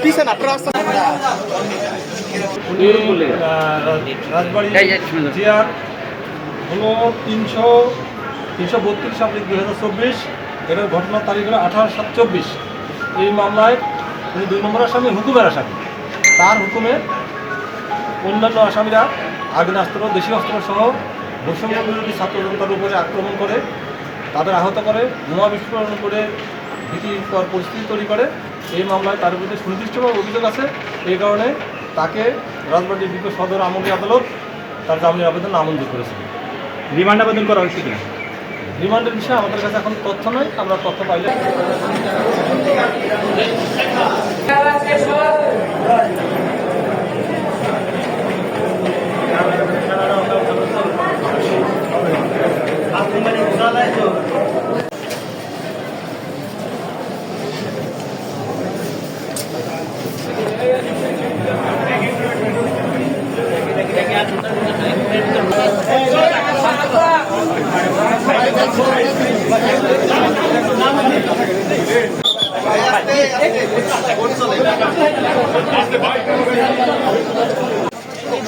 পিছন আপনারা রাজবাড়ি চেয়ার হলো 332/2024। এটার ঘটনার তারিখ হলো 28/7/24। এই মামলায় উনি 2 নম্বর আসামি, হুকুমের আসামি। তার হুকুমে অন্যান্য আসামিরা আগ্নেয়াস্ত্র, দেশি অস্ত্র সহ বৈষম্য বিরোধী ছাত্র জনতার উপরে আক্রমণ করে, তাদের আহত করে, বোমা বিস্ফোরণ করে ভীতিকর পরিস্থিতি তৈরি করে। এই মামলায় তার বিরুদ্ধে সুনির্দিষ্টভাবে অভিযোগ আছে। এই কারণে তাকে রাজবাড়ী বিজ্ঞ সদর আমলি আদালত তার জামিনের আবেদন নামঞ্জুর করেছে। রিমান্ড আবেদন করা হয়েছে কিনা? রিমান্ডের বিষয়ে আমাদের কাছে এখন তথ্য নয়, আমরা তথ্য পাইলে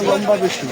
লম্বা বেশি